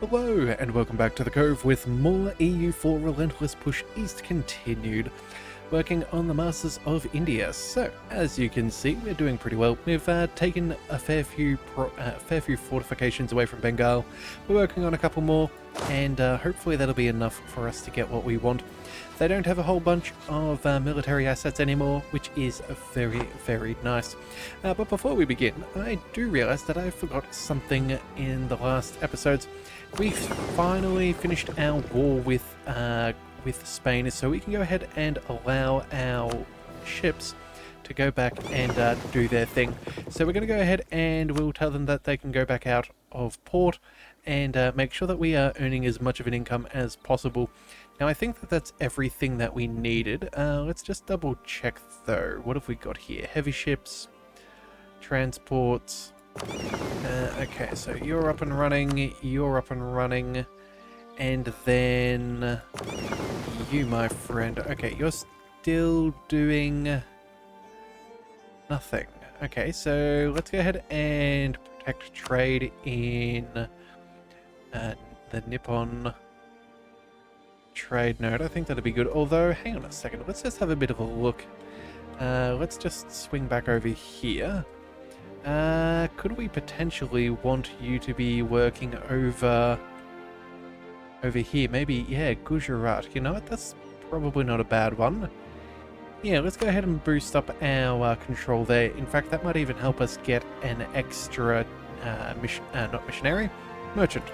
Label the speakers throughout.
Speaker 1: Hello, and welcome back to the Cove with more EU4 Relentless Push East continued, working on the Masters of India. So, as you can see, we're doing pretty well. We've taken a fair few fortifications away from Bengal. We're working on a couple more, and hopefully that'll be enough for us to get what we want. They don't have a whole bunch of military assets anymore, which is very, very nice. But before we begin, I do realize that I forgot something in the last episodes. We finally finished our war with Spain, so we can go ahead and allow our ships to go back and do their thing. So we're going to go ahead and we'll tell them that they can go back out of port and make sure that we are earning as much of an income as possible. Now, I think that that's everything that we needed. Let's just double check though. What have we got here? Heavy ships, transports. Okay, so you're up and running, and then you, my friend. Okay, you're still doing nothing. Okay, so let's go ahead and protect trade in the Nippon trade node. I think that'd be good. Although, hang on a second, let's just have a bit of a look. Let's just swing back over here. Could we potentially want you to be working over here? Maybe, yeah, Gujarat. You know what? That's probably not a bad one. Yeah, let's go ahead and boost up our control there. In fact, that might even help us get an extra not missionary, merchant.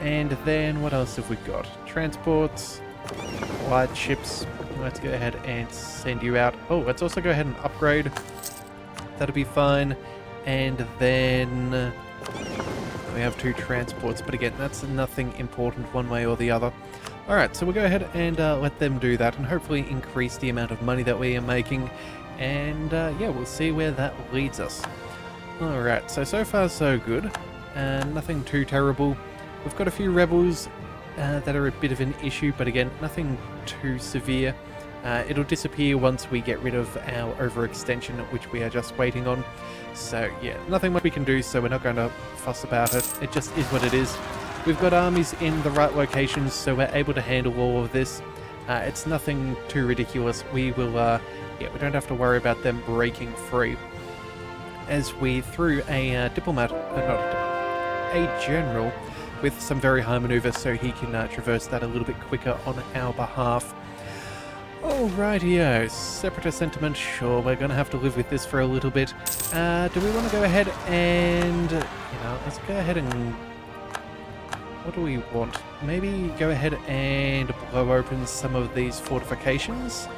Speaker 1: And then what else have we got? Transports, light ships. Let's go ahead and send you out. Oh, let's also go ahead and upgrade. That'll be fine. And then we have 2 transports, but again, that's nothing important one way or the other. Alright, so we'll go ahead and let them do that and hopefully increase the amount of money that we are making. And yeah, we'll see where that leads us. Alright, so far so good. Nothing too terrible. We've got a few rebels that are a bit of an issue, but again, nothing too severe. It'll disappear once we get rid of our overextension, which we are just waiting on. So yeah, nothing much we can do, so we're not going to fuss about it. It just is what it is. We've got armies in the right locations, so we're able to handle all of this. It's nothing too ridiculous. We will, yeah, we don't have to worry about them breaking free. As we threw a diplomat, a general, with some very high maneuver, so he can traverse that a little bit quicker on our behalf. Alrightio, separatist sentiment, sure, we're going to have to live with this for a little bit. Do we want to go ahead and, let's go ahead and, what do we want? Maybe go ahead and blow open some of these fortifications.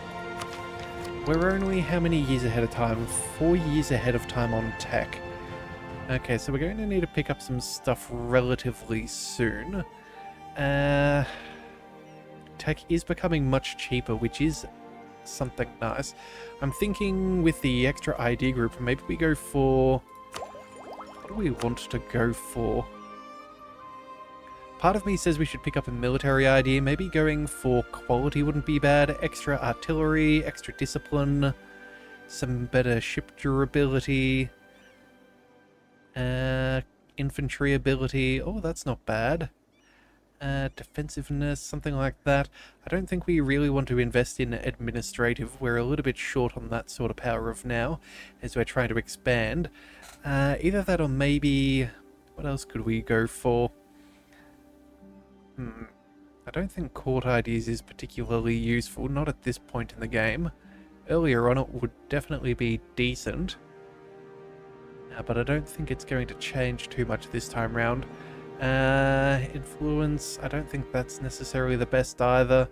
Speaker 1: We're only how many years ahead of time? 4 years ahead of time on tech. Okay, so we're going to need to pick up some stuff relatively soon. Tech is becoming much cheaper, which is something nice. I'm thinking with the extra ID group, maybe we go for... What do we want to go for? Part of me says we should pick up a military ID. Maybe going for quality wouldn't be bad. Extra artillery, extra discipline, some better ship durability, infantry ability. Oh, that's not bad. Defensiveness, something like that. I don't think we really want to invest in administrative. We're a little bit short on that sort of power of now, as we're trying to expand. Either that or maybe... What else could we go for? I don't think court IDs is particularly useful, not at this point in the game. Earlier on it would definitely be decent. But I don't think it's going to change too much this time round. Influence, I don't think that's necessarily the best either.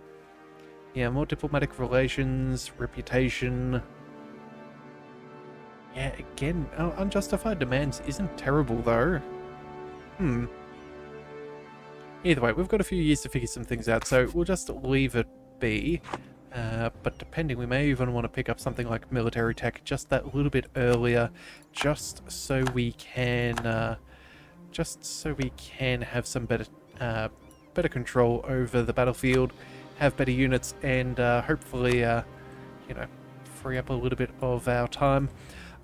Speaker 1: Yeah, more diplomatic relations, reputation. Yeah, again, unjustified demands isn't terrible though. Either way, we've got a few years to figure some things out, so we'll just leave it be. But depending, we may even want to pick up something like military tech just that little bit earlier, just so we can have some better control over the battlefield, have better units, and hopefully, free up a little bit of our time.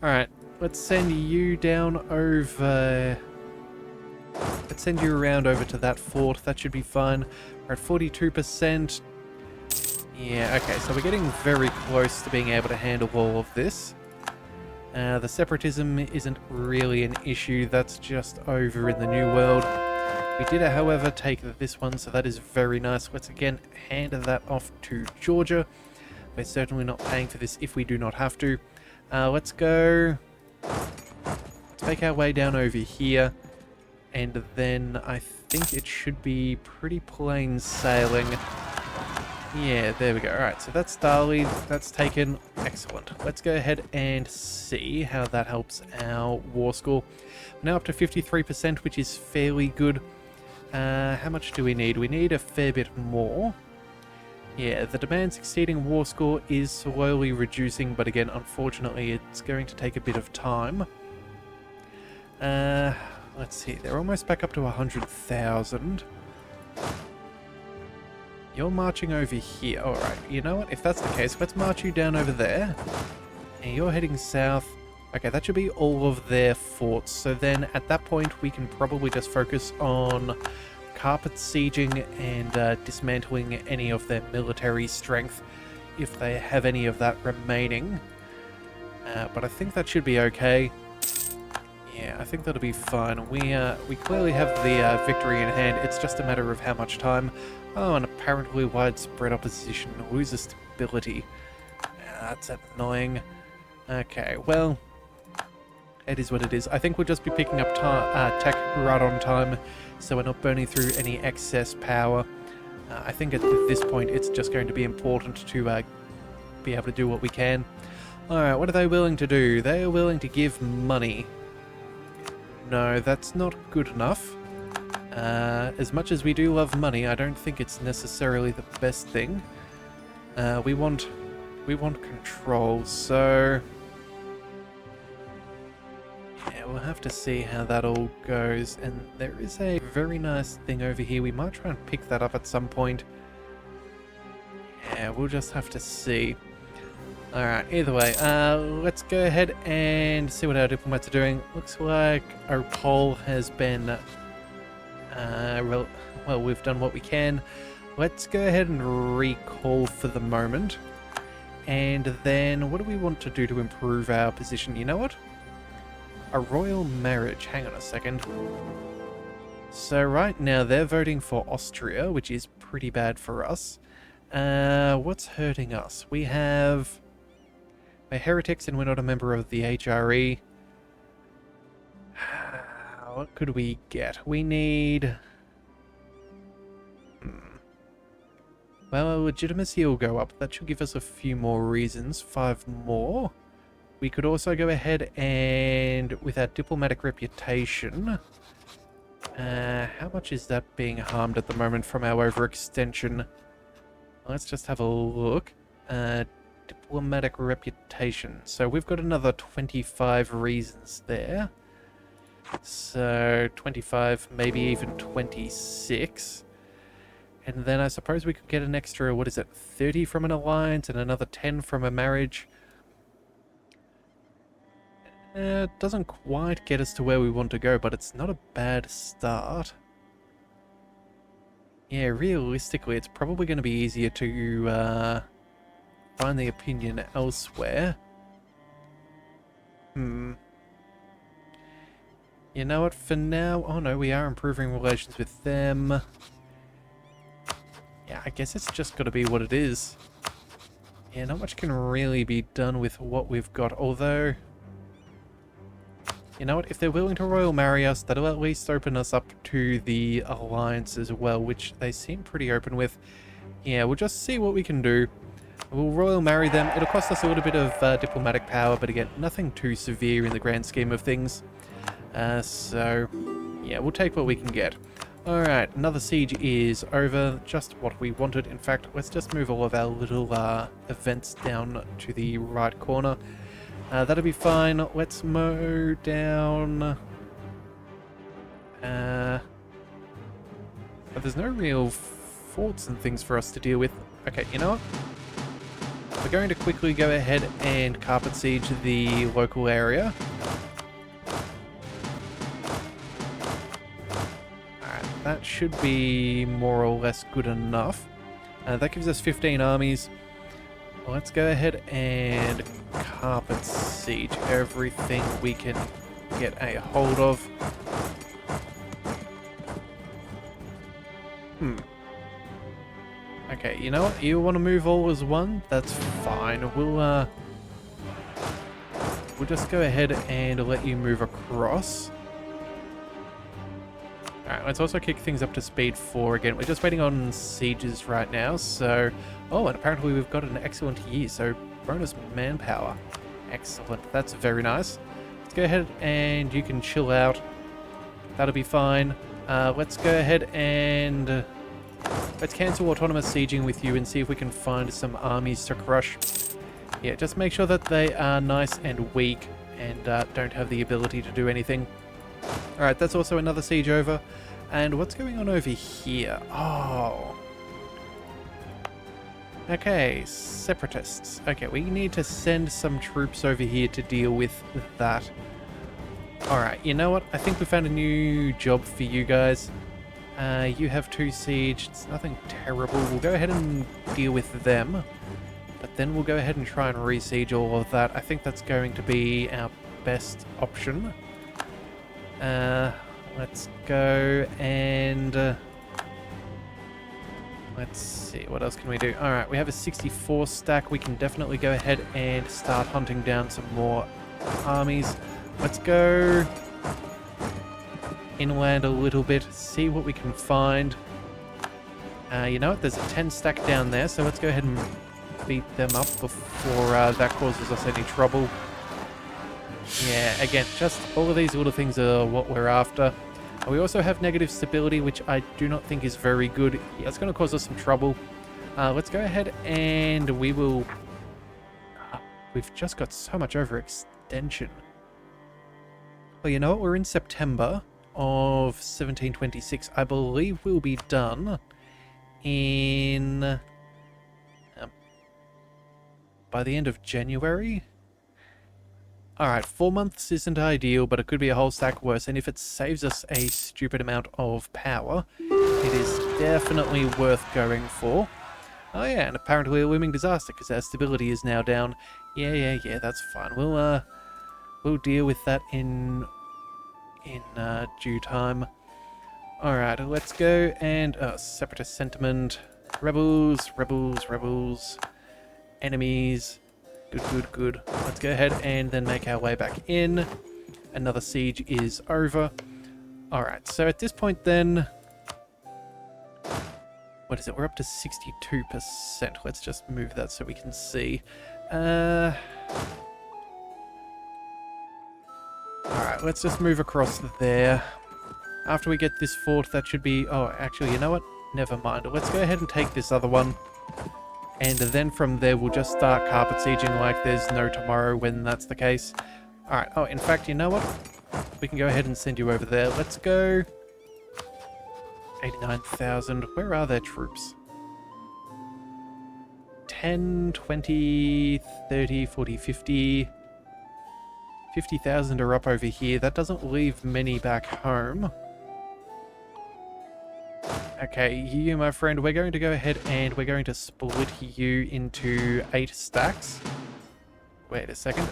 Speaker 1: All right, let's send you down over Let's send you around over to that fort. That should be fine. We're at 42%. Yeah, okay, so we're getting very close to being able to handle all of this. The separatism isn't really an issue. That's just over in the New World. We did, however, take this one, so that is very nice. Let's again hand that off to Georgia. We're certainly not paying for this if we do not have to. Let's go... Let's make our way down over here. And then I think it should be pretty plain sailing. Yeah, there we go. Alright, so that's Dali. That's taken. Excellent. Let's go ahead and see how that helps our war score. We're now up to 53%, which is fairly good. How much do we need? We need a fair bit more. Yeah, the demands exceeding war score is slowly reducing, but again, unfortunately, it's going to take a bit of time. Let's see, they're almost back up to 100,000. You're marching over here. Alright, you know what? If that's the case, let's march you down over there. And you're heading south. Okay, that should be all of their forts. So then, at that point, we can probably just focus on carpet sieging and dismantling any of their military strength, if they have any of that remaining. But I think that should be okay. Yeah, I think that'll be fine. We clearly have the victory in hand. It's just a matter of how much time. Oh, and apparently widespread opposition loses stability. That's annoying. Okay, well, it is what it is. I think we'll just be picking up tech right on time, so we're not burning through any excess power. I think at this point it's just going to be important to be able to do what we can. Alright, what are they willing to do? They are willing to give money. No, that's not good enough. As much as we do love money, I don't think it's necessarily the best thing. We want control, so... Yeah, we'll have to see how that all goes. And there is a very nice thing over here. We might try and pick that up at some point. Yeah, we'll just have to see. Alright, either way, let's go ahead and see what our diplomats are doing. Looks like our poll has been... well, we've done what we can. Let's go ahead and recall for the moment. And then, what do we want to do to improve our position? You know what? A royal marriage. Hang on a second. So right now, they're voting for Austria, which is pretty bad for us. What's hurting us? We're heretics and we're not a member of the HRE. What could we get? We need... Well, our legitimacy will go up. That should give us a few more reasons. 5 more. We could also go ahead and, with our diplomatic reputation... how much is that being harmed at the moment from our overextension? Let's just have a look. Diplomatic reputation. So we've got another 25 reasons there. So 25, maybe even 26. And then I suppose we could get an extra, what is it, 30 from an alliance and another 10 from a marriage. It doesn't quite get us to where we want to go, but it's not a bad start. Yeah, realistically, it's probably going to be easier to find the opinion elsewhere. You know what, for now... Oh no, we are improving relations with them. Yeah, I guess it's just got to be what it is. Yeah, not much can really be done with what we've got, although... You know what, if they're willing to royal marry us, that'll at least open us up to the alliance as well, which they seem pretty open with. Yeah, we'll just see what we can do. We'll royal marry them. It'll cost us a little bit of diplomatic power, but again, nothing too severe in the grand scheme of things. So, yeah, we'll take what we can get. Alright, another siege is over. Just what we wanted. In fact, let's just move all of our little events down to the right corner. That'll be fine. Let's mow down... But there's no real forts and things for us to deal with. Okay, you know what? We're going to quickly go ahead and carpet siege the local area. that should be more or less good enough. That gives us 15 armies. Let's go ahead and carpet siege everything we can get a hold of. Okay, you know what? You want to move all as one? That's fine. We'll just go ahead and let you move across. Alright, let's also kick things up to speed 4 again. We're just waiting on sieges right now, so... Oh, and apparently we've got an excellent year, so bonus manpower. Excellent, that's very nice. Let's go ahead and you can chill out. That'll be fine. Let's go ahead and... let's cancel autonomous sieging with you and see if we can find some armies to crush. Yeah, just make sure that they are nice and weak and don't have the ability to do anything. Alright, that's also another siege over. And what's going on over here? Oh. Okay, separatists. Okay, we need to send some troops over here to deal with that. Alright, you know what? I think we found a new job for you guys. You have 2 siege. It's nothing terrible. We'll go ahead and deal with them. But then we'll go ahead and try and re-siege all of that. I think that's going to be our best option. Let's go and... let's see, what else can we do? Alright, we have a 64 stack. We can definitely go ahead and start hunting down some more armies. Let's go inland a little bit, see what we can find. You know what? There's a 10 stack down there, so let's go ahead and beat them up before that causes us any trouble. Yeah, again, just all of these little things are what we're after. We also have negative stability, which I do not think is very good. Yeah, it's going to cause us some trouble. Let's go ahead and we will... we've just got so much overextension. Well, you know what? We're in September of 1726. I believe we'll be done in... by the end of January? Alright, 4 months isn't ideal, but it could be a whole stack worse, and if it saves us a stupid amount of power, it is definitely worth going for. Oh yeah, and apparently a looming disaster, because our stability is now down. Yeah, that's fine. We'll deal with that in due time. Alright, let's go and... separatist sentiment. Rebels. Enemies. Good. Let's go ahead and then make our way back in. Another siege is over. Alright, so at this point then... what is it? We're up to 62%. Let's just move that so we can see. Alright, let's just move across there. After we get this fort, that should be... oh, actually, you know what? Never mind. Let's go ahead and take this other one. And then from there, we'll just start carpet sieging like there's no tomorrow when that's the case. Alright, oh, in fact, you know what? We can go ahead and send you over there. Let's go... 89,000. Where are their troops? 10, 20, 30, 40, 50... 50,000 are up over here. That doesn't leave many back home. Okay, you, my friend, we're going to go ahead and we're going to split you into 8 stacks. Wait a second.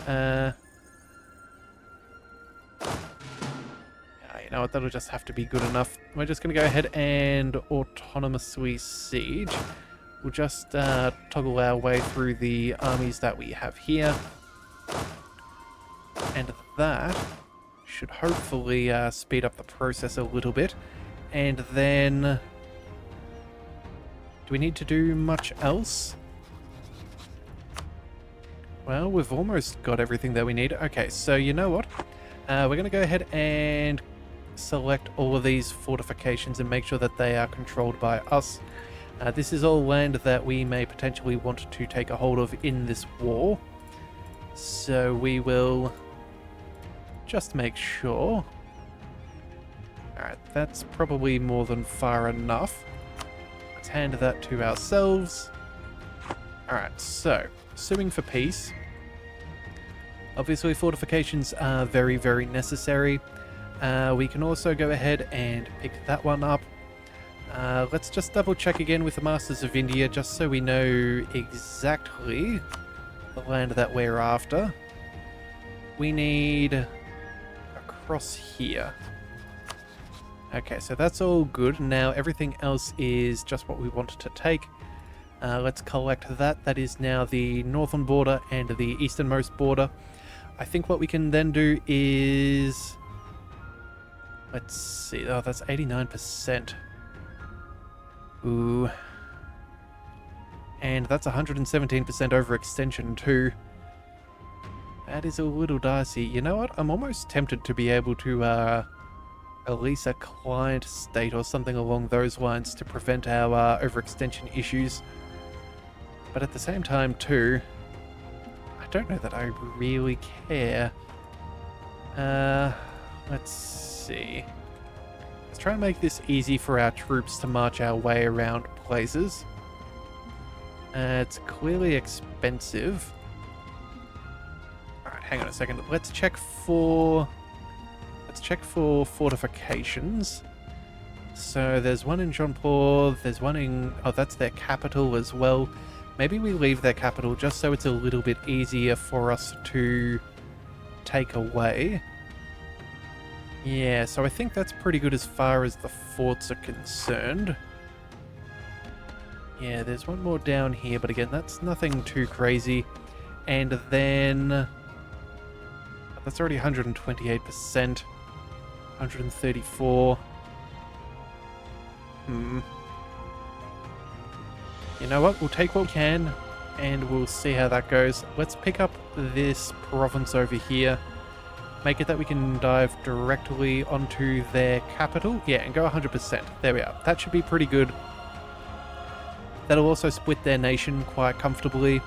Speaker 1: You know what? That'll just have to be good enough. We're just going to go ahead and autonomously siege. We'll just toggle our way through the armies that we have here. And that should hopefully speed up the process a little bit. And then... do we need to do much else? Well, we've almost got everything that we need. Okay, so you know what? We're going to go ahead and select all of these fortifications and make sure that they are controlled by us. This is all land that we may potentially want to take a hold of in this war. So we will just make sure. Alright, that's probably more than far enough. Let's hand that to ourselves. Alright, so, suing for peace. Obviously, fortifications are very, very necessary. We can also go ahead and pick that one up. Let's just double check again with the Masters of India, just so we know exactly the land that we're after. We need across here. Okay, so that's all good. Now everything else is just what we wanted to take. Let's collect that. That is now the northern border and the easternmost border. I think what we can then do is... Let's see. Oh, that's 89%. Ooh. And that's 117% overextension too. That is a little dicey. You know what? I'm almost tempted to be able to release a client state or something along those lines to prevent our overextension issues. But at the same time too, I don't know that I really care. Let's see. Let's try and make this easy for our troops to march our way around places. It's clearly expensive. Alright, hang on a second. Let's check for fortifications. So there's one in Jaunpur, there's one in... Oh, that's their capital as well. Maybe we leave their capital just so it's a little bit easier for us to take away. Yeah, so I think that's pretty good as far as the forts are concerned. Yeah, there's one more down here, but again, that's nothing too crazy. And then... That's already 128%. 134. You know what? We'll take what we can, and we'll see how that goes. Let's pick up this province over here. Make it that we can dive directly onto their capital. Yeah, and go 100%. There we are. That should be pretty good. That'll also split their nation quite comfortably.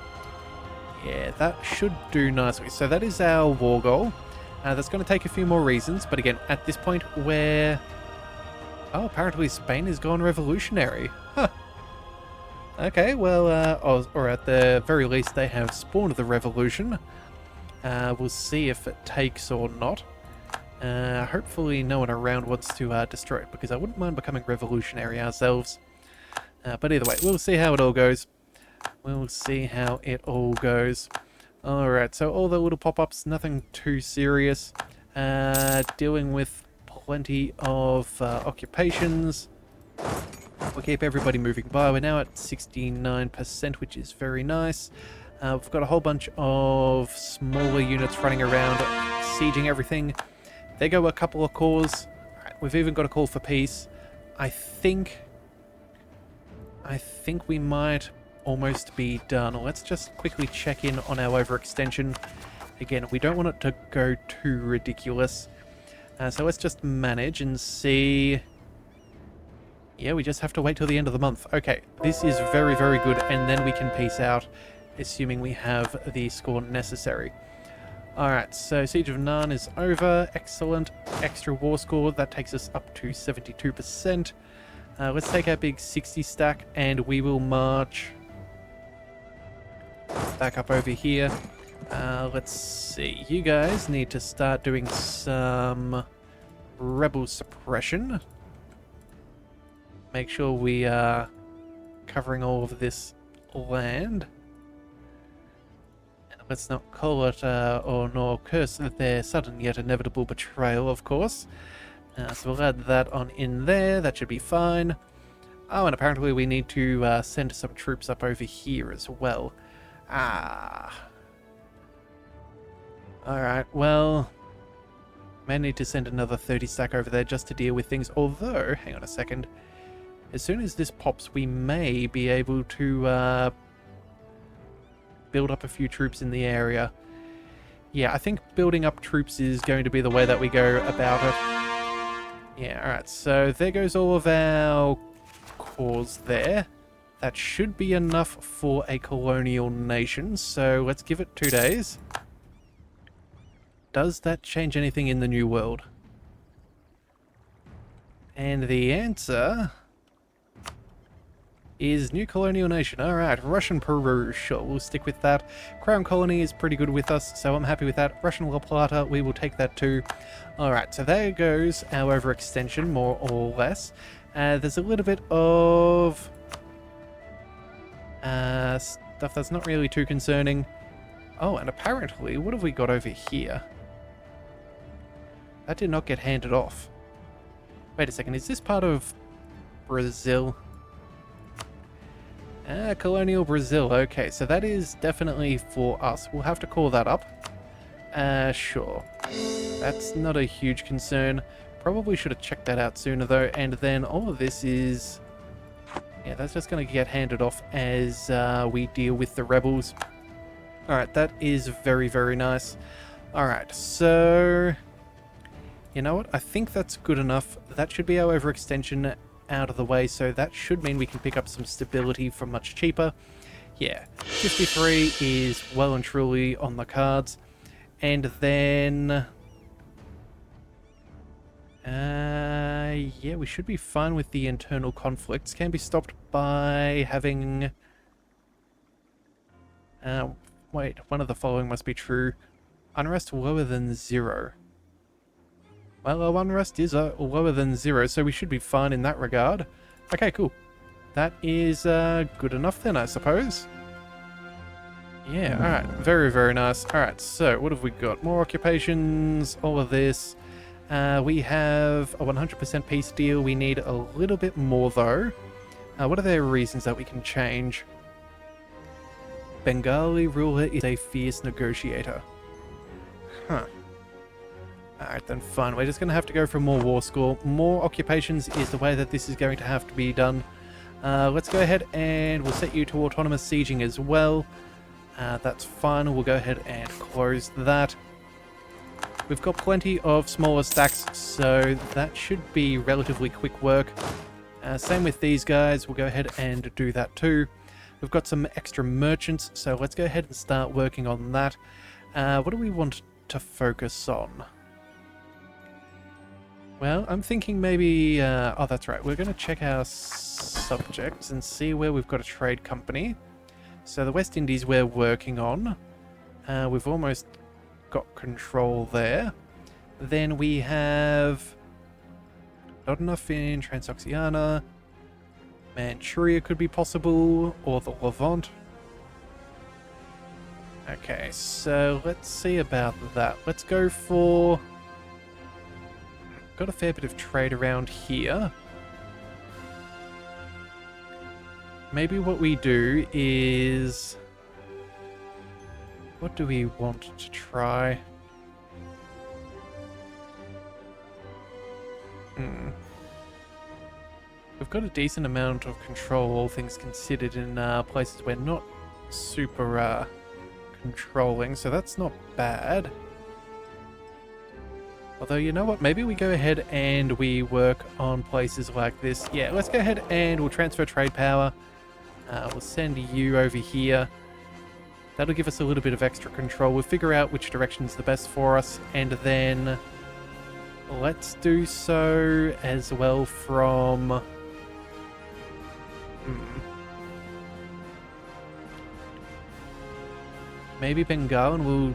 Speaker 1: Yeah, that should do nicely. So that is our war goal. That's going to take a few more reasons, but again, at this point, we're... Oh, apparently Spain has gone revolutionary. Huh. Okay, well, or at the very least, they have spawned the revolution. We'll see if it takes or not. Hopefully no one around wants to destroy it, because I wouldn't mind becoming revolutionary ourselves. But either way, we'll see how it all goes. We'll see how it all goes. Alright, so all the little pop-ups, nothing too serious. Dealing with plenty of occupations. We'll keep everybody moving by. We're now at 69%, which is very nice. We've got a whole bunch of smaller units running around, sieging everything. There go a couple of calls. Right, we've even got a call for peace. I think we might almost be done. Let's just quickly check in on our overextension. Again, we don't want it to go too ridiculous. So let's just manage and see... Yeah, we just have to wait till the end of the month. Okay, this is very, very good, and then we can peace out, assuming we have the score necessary. Alright, so Siege of Narn is over. Excellent. Extra war score. That takes us up to 72%. Let's take our big 60 stack, and we will march back up over here. Let's see. You guys need to start doing some rebel suppression. Make sure we are covering all of this land. Let's not call it or nor curse their sudden yet inevitable betrayal, of course. So we'll add that on in there. That should be fine. Oh, and apparently we need to send some troops up over here as well. Alright, well... May need to send another 30 stack over there just to deal with things. Although, hang on a second. As soon as this pops, we may be able to build up a few troops in the area. Yeah, I think building up troops is going to be the way that we go about it. Yeah, alright, so there goes all of our cores there. That should be enough for a colonial nation, so let's give it 2 days. Does that change anything in the New World? And the answer is new colonial nation. Alright, Russian Peru, sure, we'll stick with that. Crown Colony is pretty good with us, so I'm happy with that. Russian La Plata, we will take that too. Alright, so there goes our overextension, more or less. There's a little bit of stuff that's not really too concerning. Oh, and apparently, what have we got over here? That did not get handed off. Wait a second, is this part of Brazil? Colonial Brazil. Okay, so that is definitely for us. We'll have to call that up. Sure. That's not a huge concern. Probably should have checked that out sooner though. And then all of this is... yeah, that's just going to get handed off as we deal with the rebels. Alright, that is very, very nice. Alright, so... you know what? I think that's good enough. That should be our overextension out of the way, so that should mean we can pick up some stability for much cheaper. Yeah, 53 is well and truly on the cards. And then... yeah, we should be fine with the internal conflicts. Can be stopped by having... wait, one of the following must be true. Unrest lower than 0. Well, our unrest is lower than 0, so we should be fine in that regard. Okay, cool. That is good enough then, I suppose. Yeah, alright. Very, very nice. Alright, so what have we got? More occupations, all of this. We have a 100% peace deal. We need a little bit more, though. What are their reasons that we can change? Bengali ruler is a fierce negotiator. Huh. Alright then, fine. We're just going to have to go for more war score. More occupations is the way that this is going to have to be done. Let's go ahead and we'll set you to autonomous sieging as well. That's fine. We'll go ahead and close that. We've got plenty of smaller stacks, so that should be relatively quick work. Same with these guys. We'll go ahead and do that too. We've got some extra merchants, so let's go ahead and start working on that. What do we want to focus on? Well, I'm thinking maybe... oh, that's right. We're going to check our subjects and see where we've got a trade company. So the West Indies we're working on. We've almost got control there. Then we have... not enough in Transoxiana. Manchuria could be possible, or the Levant. Okay, so let's see about that. Let's go for... got a fair bit of trade around here. Maybe what we do is... what do we want to try? We've got a decent amount of control, all things considered, in places we're not super controlling, so that's not bad. Although, you know what, maybe we go ahead and we work on places like this. Yeah, let's go ahead and we'll transfer trade power. We'll send you over here. That'll give us a little bit of extra control. We'll figure out which direction's the best for us, and then let's do so as well from... maybe Bengal, and we'll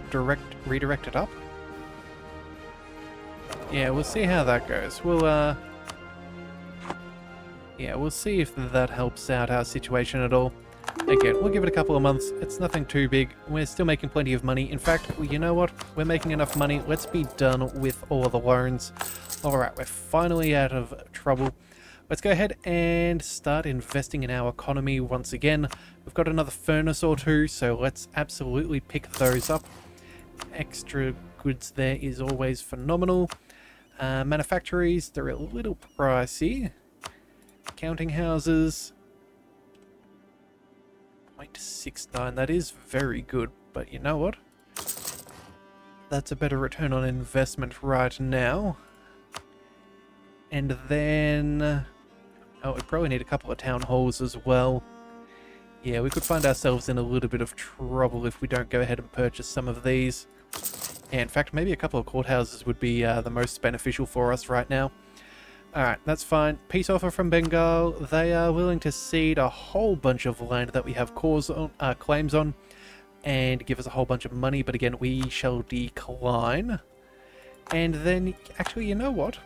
Speaker 1: redirect it up. Yeah, we'll see how that goes. We'll, yeah, we'll see if that helps out our situation at all. Again, we'll give it a couple of months. It's nothing too big. We're still making plenty of money. In fact, you know what? We're making enough money. Let's be done with all of the loans. Alright, we're finally out of trouble. Let's go ahead and start investing in our economy once again. We've got another furnace or two, so let's absolutely pick those up. Extra goods there is always phenomenal. Manufactories, they're a little pricey. Counting houses, 0.69, that is very good, but you know what? That's a better return on investment right now. And then... oh, we probably need a couple of town halls as well. Yeah, we could find ourselves in a little bit of trouble if we don't go ahead and purchase some of these. Yeah, in fact, maybe a couple of courthouses would be the most beneficial for us right now. Alright, that's fine. Peace offer from Bengal. They are willing to cede a whole bunch of land that we have claims on and give us a whole bunch of money, but again, we shall decline. And then, actually, you know what?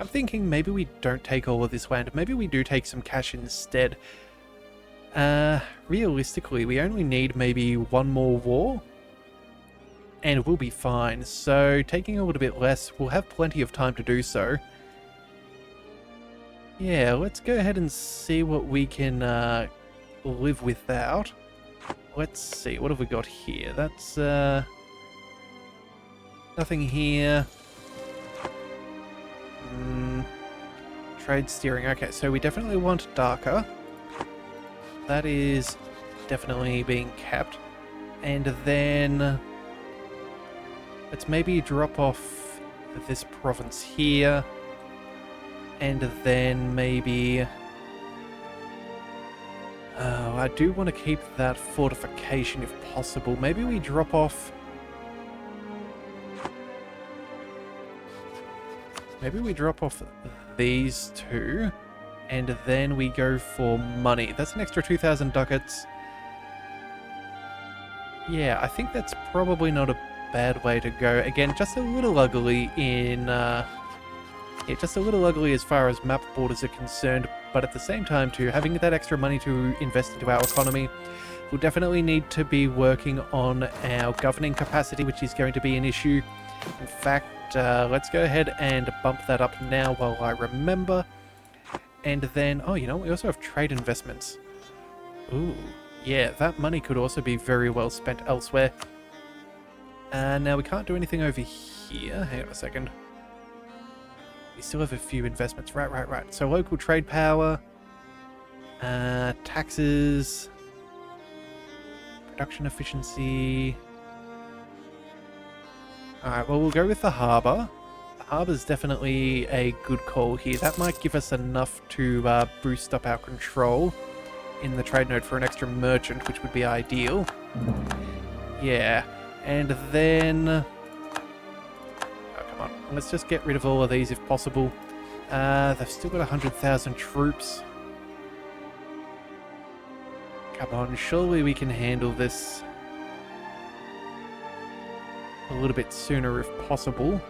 Speaker 1: I'm thinking maybe we don't take all of this land. Maybe we do take some cash instead. Realistically, we only need maybe one more war, and we'll be fine. So, taking a little bit less, we'll have plenty of time to do so. Yeah, let's go ahead and see what we can live without. Let's see, what have we got here? That's nothing here. Trade steering. Okay, so we definitely want darker. That is definitely being kept. And then let's maybe drop off this province here. And then maybe... I do want to keep that fortification if possible. Maybe we drop off... Maybe we drop off these two, and then we go for money. That's an extra 2,000 ducats. Yeah, I think that's probably not a bad way to go. Again, just a little ugly in... yeah, just a little ugly as far as map borders are concerned, but at the same time too, having that extra money to invest into our economy, we'll definitely need to be working on our governing capacity, which is going to be an issue. In fact, let's go ahead and bump that up now while I remember. And then, oh, you know, we also have trade investments. Ooh, yeah, that money could also be very well spent elsewhere. Now, we can't do anything over here. Hang on a second. We still have a few investments. Right. So, local trade power, taxes, production efficiency... Alright, well, we'll go with the harbour. The harbour's definitely a good call here. That might give us enough to boost up our control in the trade node for an extra merchant, which would be ideal. Yeah, and then... Oh, come on. Let's just get rid of all of these if possible. They've still got 100,000 troops. Come on, surely we can handle this a little bit sooner if possible.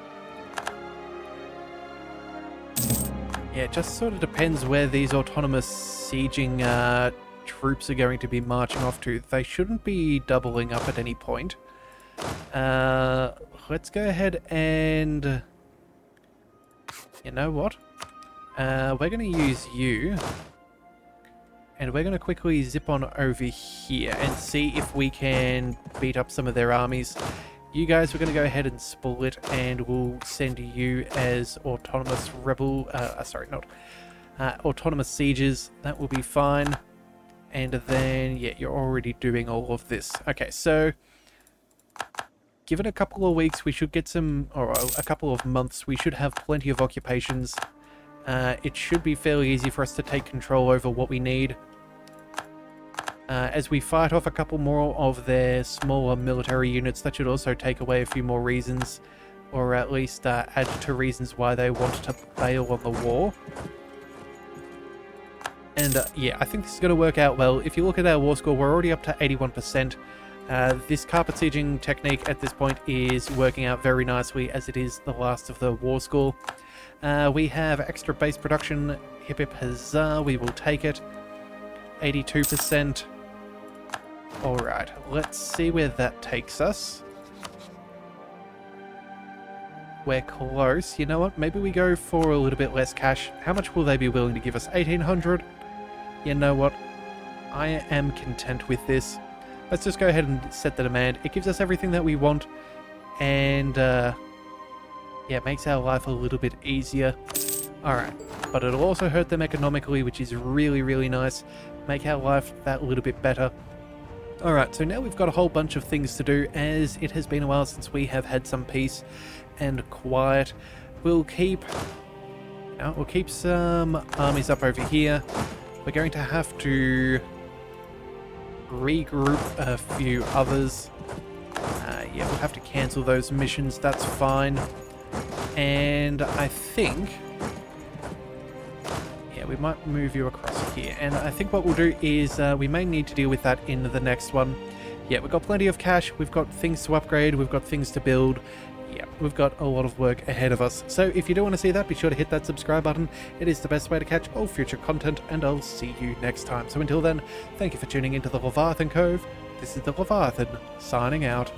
Speaker 1: Yeah, it just sort of depends where these autonomous sieging troops are going to be marching off to. They shouldn't be doubling up at any point. Let's go ahead and... You know what? We're going to use you. And we're going to quickly zip on over here and see if we can beat up some of their armies. You guys, we're going to go ahead and split, and we'll send you as autonomous rebel... autonomous sieges. That will be fine. And then, yeah, you're already doing all of this. Okay, so... Give it a couple of weeks, we should get some... Or a couple of months, we should have plenty of occupations. It should be fairly easy for us to take control over what we need. As we fight off a couple more of their smaller military units, that should also take away a few more reasons, or at least add to reasons why they want to bail on the war. And yeah, I think this is going to work out well. If you look at our war score, we're already up to 81%. This carpet sieging technique at this point is working out very nicely, as it is the last of the war score. We have extra base production. Hip hip huzzah, we will take it. 82%. Alright, let's see where that takes us. We're close. You know what? Maybe we go for a little bit less cash. How much will they be willing to give us? 1,800? You know what? I am content with this. Let's just go ahead and set the demand. It gives us everything that we want. And, yeah, it makes our life a little bit easier. Alright, but it'll also hurt them economically, which is really, really nice. Make our life that little bit better. Alright, so now we've got a whole bunch of things to do, as it has been a while since we have had some peace and quiet. We'll keep some armies up over here. We're going to have to regroup a few others. Yeah, we'll have to cancel those missions, that's fine. And I think... Yeah, we might move you across here. And I think what we'll do is we may need to deal with that in the next one. Yeah, we've got plenty of cash, we've got things to upgrade, we've got things to build. Yeah, we've got a lot of work ahead of us. So if you do want to see that, be sure to hit that subscribe button. It is the best way to catch all future content, and I'll see you next time. So until then, thank you for tuning into the Leviathan Cove. This is the Leviathan, signing out.